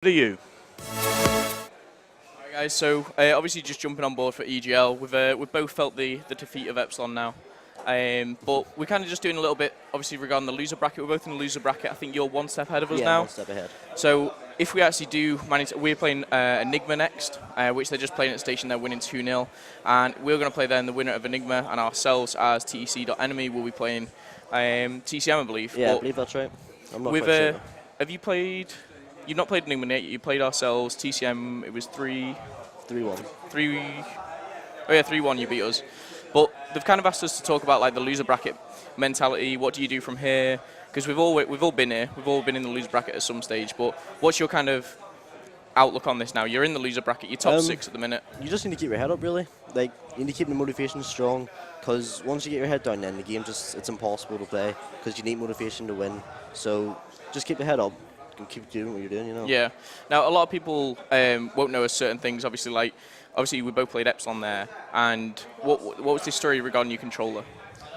What are you? Alright guys, so obviously just jumping on board for EGL. We've both felt the defeat of Epsilon now. But we're kind of just doing a little bit, obviously regarding the loser bracket. We're both in the loser bracket. I think you're one step ahead of us now. Yeah, one step ahead. So if we actually do manage, we're playing Enigma next, which they're just playing at Station. They're winning 2-0. And we're going to play then the winner of Enigma, and ourselves as TEC.enemy will be playing TCM, I believe. Yeah, but I believe that's right. I'm not quite sure. Have you played... You've not played Enigma yet. You played ourselves. TCM, it was 3-1. 3-1 you beat us. But they've kind of asked us to talk about like the loser bracket mentality. What do you do from here? Because we've all been here. We've all been in the loser bracket at some stage. But what's your kind of outlook on this now? You're in the loser bracket. You're top 6 at the minute. You just need to keep your head up, really. Like, you need to keep the motivation strong. Because once you get your head down, then the game it's impossible to play. Because you need motivation to win. So just keep the head up. And keep doing what you're doing, you know. Yeah. Now a lot of people won't know certain things. Obviously, we both played Epsilon there. And what was the story regarding your controller?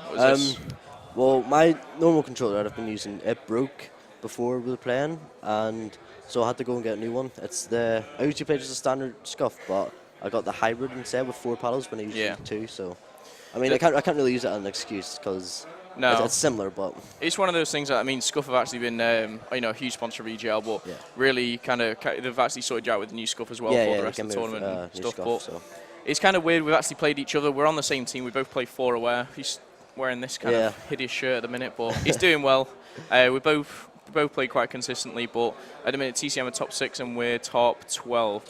What was this? Well, my normal controller that I've been using, it broke before we were playing, and so I had to go and get a new one. I usually play just a standard scuff, but I got the hybrid instead with 4 paddles when I usually use 2. So, I mean, I can't really use it as an excuse because. No, it's similar, but it's one of those things that, I mean, Scuff have actually been a huge sponsor of EGL, but really they've actually sorted you out with the new Scuff as well for the rest of the tournament and stuff. But it's kind of weird. We've actually played each other. We're on the same team. We both play 4 aware. He's wearing this kind of hideous shirt at the minute, but he's doing well. We both play quite consistently, but at the minute TCM are top 6 and we're top 12.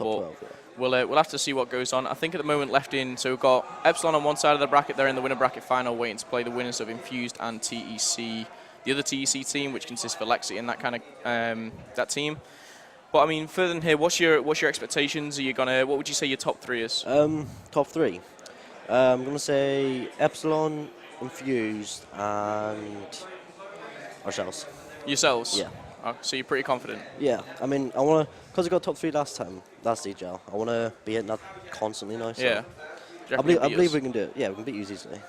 We'll have to see what goes on. I think at the moment left in, so we've got Epsilon on one side of the bracket. They're in the winner bracket final, waiting to play the winners of Infused and TEC, the other TEC team, which consists of Alexi and that kind of that team. But I mean, further than here, what's your expectations? What would you say your top 3 is? Top 3. I'm gonna say Epsilon, Infused, and ourselves. Yourselves? Yeah. Oh, so you're pretty confident? Yeah, I mean, because I got top 3 last EGL, I want to be hitting that constantly now. So yeah. I believe we can do it. Yeah, we can beat you easily.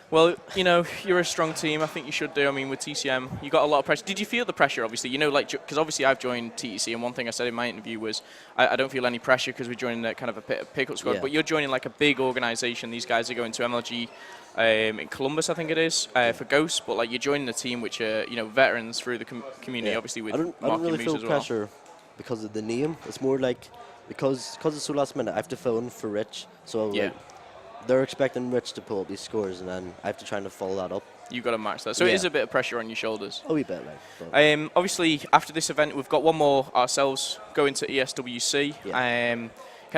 Well, you're a strong team. I think you should do. I mean, with TCM, you got a lot of pressure. Did you feel the pressure, obviously? Because obviously I've joined TEC, and one thing I said in my interview was I don't feel any pressure because we're joining kind of a pickup squad. Yeah. But you're joining like a big organisation. These guys are going to MLG in Columbus, I think it is, for Ghosts. But like you're joining a team which are veterans through the community, obviously with I don't really feel pressure because of the name. It's more like because it's so last minute. I have to fill in for Rich, so they're expecting Rich to pull up these scores, and then I have to try and follow that up. You've got to match that. So it is a bit of pressure on your shoulders. A wee bit, like. Obviously, after this event, we've got one more ourselves going to ESWC. Yeah.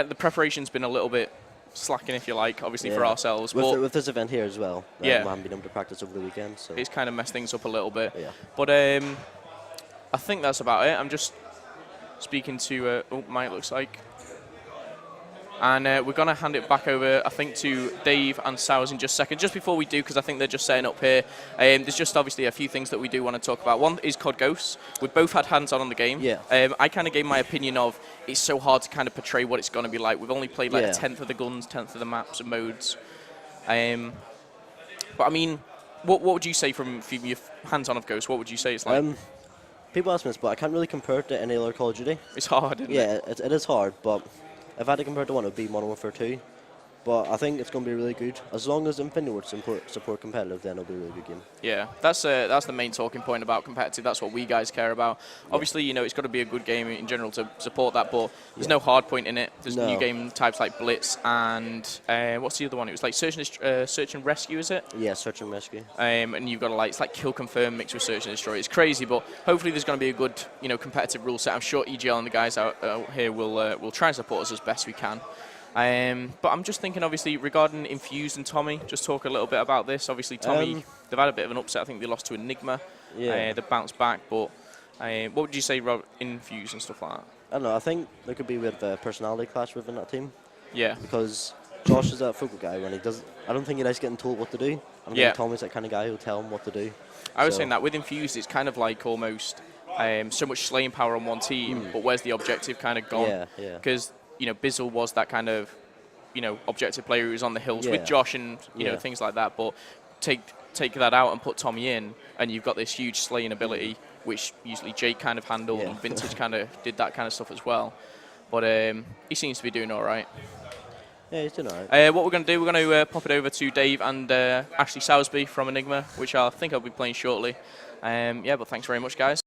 The preparation's been a little bit slacking, if you like, obviously for ourselves. With this event here as well, we haven't been able to practice over the weekend. So it's kind of messed things up a little bit. Yeah. But I think that's about it. I'm just speaking to Mike, looks like. And we're going to hand it back over, I think, to Dave and Sowers in just a second. Just before we do, because I think they're just setting up here, there's just obviously a few things that we do want to talk about. One is COD Ghosts. We've both had hands-on the game. Yeah. I kind of gave my opinion of it's so hard to kind of portray what it's going to be like. We've only played like a 10th of the guns, 10th of the maps and modes. But I mean, what would you say from your hands-on of Ghosts? What would you say it's like? People ask me this, but I can't really compare it to any other Call of Duty. It's hard, isn't it? Yeah, it is hard, but if I had to compare it to one, it would be Modern Warfare 2. But I think it's going to be really good. As long as Infinity Ward support competitive, then it'll be a really good game. Yeah, that's the main talking point about competitive. That's what we guys care about. Yeah. Obviously, it's got to be a good game in general to support that, but there's no hard point in it. There's new game types like Blitz and what's the other one? It was like Search and Rescue, is it? Yeah, Search and Rescue. And you've got to it's like Kill Confirm mixed with Search and Destroy. It's crazy, but hopefully there's going to be a good competitive rule set. I'm sure EGL and the guys out here will try and support us as best we can. But I'm just thinking, obviously, regarding Infused and Tommy, just talk a little bit about this. Obviously, Tommy, they've had a bit of an upset. I think they lost to Enigma. Yeah. They bounced back. But what would you say, Rob, Infused and stuff like that? I don't know. I think there could be a bit of a personality clash within that team. Yeah. Because Josh is that focal guy when he does. I don't think he likes getting told what to do. I think Tommy's that kind of guy who'll tell him what to do. I was saying that with Infused, it's kind of like almost so much slaying power on one team, but where's the objective kind of gone? Yeah. Because Bizzle was that kind of, objective player who was on the hills with Josh and, things like that. But take that out and put Tommy in, and you've got this huge slaying ability which usually Jake kind of handled, and Vintage kind of did that kind of stuff as well. But he seems to be doing all right. Yeah, he's doing all right. What we're going to do, we're going to pop it over to Dave and Ashley Sowersby from Enigma, which I think I'll be playing shortly. Yeah, but thanks very much, guys.